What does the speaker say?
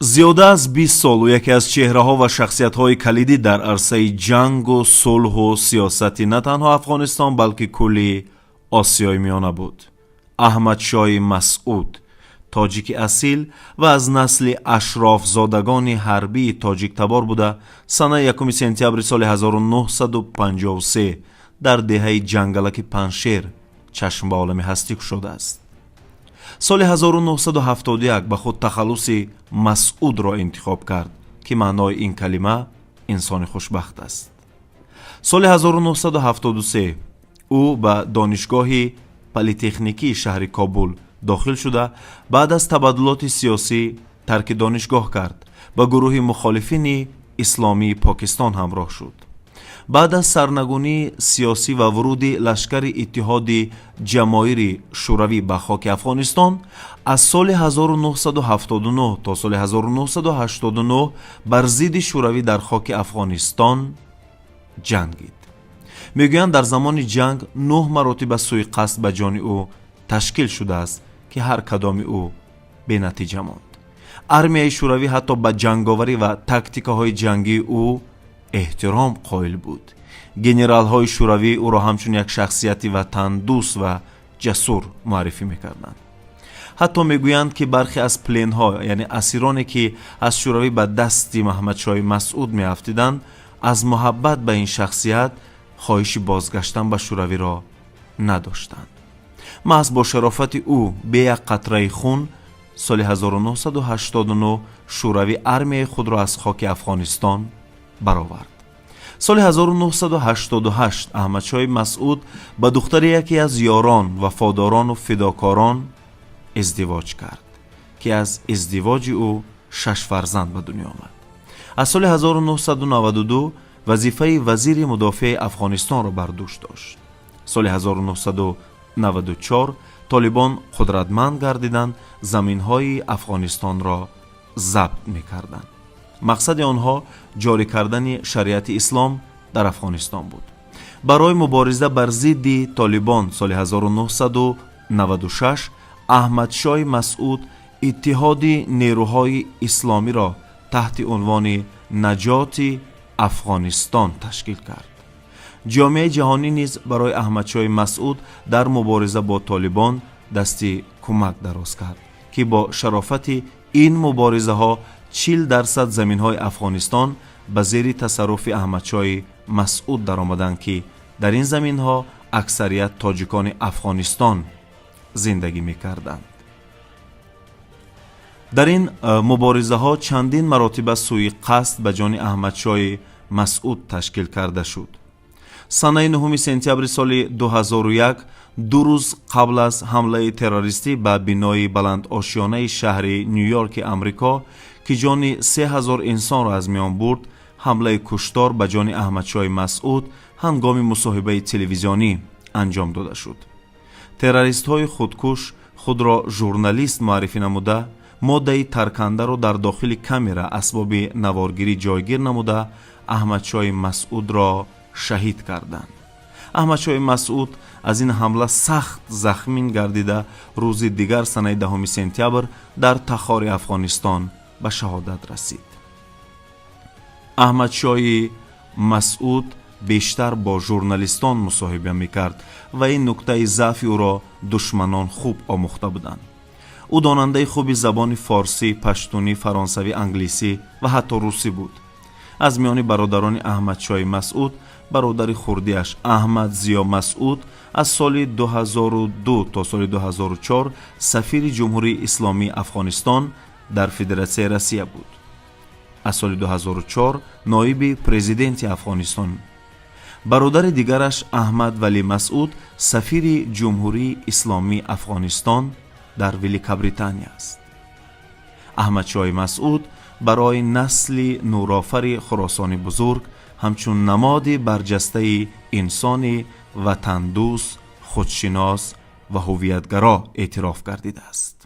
зиёда аз 20 сол ӯ яке аз чеҳраҳо ва шахсиятҳои калидӣ дар арсаи ҷангу сулҳу сиёсати на танҳо Афғонистон, балки кулли Осиёи Миёна буд. Аҳмадшоҳи Масъуд, тоҷики асил ва аз насли ашрофзодагони ҳарбии тоҷиктабор буда, санаи 1 сентябри соли 1953 дар деҳаи ҷангалаки Паншер чашм ба олами ҳастӣ кушодааст. соли 1971 ба худ тахаллуси Масъудро интихоб кард, ки маънои ин калима инсони хушбахт аст. соли 1973 ӯ ба донишгоҳи политехникии шаҳри Кобул дохил шуда, баъд аз табаддулоти сиёсӣ тарки донишгоҳ кард, ба гурӯҳи мухолифини исломии Покистон ҳамроҳ шуд. баъд аз сарнагунии сиёсӣ ва вуруди лашкари иттиҳоди ҷамоири шӯравӣ ба хоки Афғонистон, аз соли 1979 то соли 1989 бар зидди шӯравӣ дар хоки Афғонистон ҷангид. мегӯянд дар замони ҷанг 9 маротиба сӯйқасд ба ҷони ӯ ташкил шудааст, ки ҳар кадоми ӯ бенатиҷа монд. армияи шӯравӣ ҳатто ба ҷанговарӣ ва тактикаҳои ҷангии ӯ эҳтиром қоил буд. генералҳои шӯравӣ ӯро ҳамчун як шахсияти ватандӯст ва ҷасур муаррифӣ мекарданд. ҳатто мегӯянд, ки бархе аз пленҳо, яъне асироне ки аз шӯравӣ ба дасти Маҳмадшоҳи Масъуд меафтиданд, аз муҳаббат ба ин шахсият хоҳиши бозгаштан ба шӯравиро надоштанд. маҳз бо шарофати ӯ бе як қатраи хун соли 1989 шӯравӣ армияи худро аз хоки Афғонистон баровард. соли 1988 Аҳмадшоҳи Масъуд ба духтари яке аз ёрон, вафодорону фидокорон издивоҷ кард, ки аз издивоҷи ӯ 6 фарзанд ба дунё омад. аз соли 1992 вазифаи вазири мудофиаи Афғонистонро бар дӯш дошт. соли 1994 толибон қудратманд гардиданд, заминҳои Афғонистонро забт мекарданд. мақсади онҳо ҷорӣ кардани шариати ислом дар Афғонистон буд. барои мубориза бар зидди толибон соли 1996 Аҳмадшоҳи Масъуд иттиҳоди нерӯҳои исломиро таҳти унвони наҷоти Афғонистон ташкил кард. ҷомеаи ҷаҳонӣ низ барои Аҳмадшоҳи Масъуд дар мубориза бо толибон дасти кӯмак дароз кард, ки бо шарофати ин муборизаҳо 40% заминҳои Афғонистон ба зери тасарруфи Аҳмадшоҳи Масъуд даромаданд, ки дар ин заминҳо аксарият тоҷикони Афғонистон зиндагӣ мекарданд. дар ин муборизаҳо чандин маротиба сӯйқасд ба ҷони Аҳмадшоҳи Масъуд ташкил карда шуд. санаи 9 сентябри соли 2001 ду рӯз қабл аз ҳамлаи террористӣ ба бинои баландошёнаи шаҳри Нью-Йорки Амрико, ки ҷони 3000 инсонро аз миён бурд, ҳамлаи куштор ба ҷони Аҳмадшоҳи Масъуд ҳангоми мусоҳибаи телевизионӣ анҷом дода шуд. террористҳои худкуш худро журналист муаррифӣ намуда, моддаи таркандаро дар дохили камера асбоби наворгирӣ ҷойгир намуда, Аҳмадшоҳи Масъудро шаҳид карданд. Аҳмадшоҳи Масъуд аз ин ҳамла сахт захмин гардида, рӯзи дигар санаи 10 сентябр дар тахори Афғонистон ба шаҳодат расид. Аҳмадшоҳи Масъуд бештар бо журналистон мусоҳиба мекард ва ин нуктаи заъфи ӯро душманон хуб омӯхта буданд. ӯ донандаи хуби забони форсӣ, паштунӣ, фаронсавӣ, англисӣ ва ҳатто русӣ буд. аз миёни бародарони Аҳмадшоҳи Масъуд, бародари хурдиаш Аҳмад Зиё Масъуд аз соли 2002 то соли 2004 сафири ҷумҳурии исломии Афғонистон дар Федератсияи Россия буд. аз соли 2004 ноиби президенти Афғонистон. бародари дигараш Аҳмад Вали Масъуд сафири ҷумҳурии исломии Афғонистон дар Великобритания аст. Аҳмадшоҳи Масъуд барои насли нурофари Хуросони бузург ҳамчун намоди барҷастаи инсони ватандӯст, худшинос ва ҳувиятгаро эътироф гардидааст.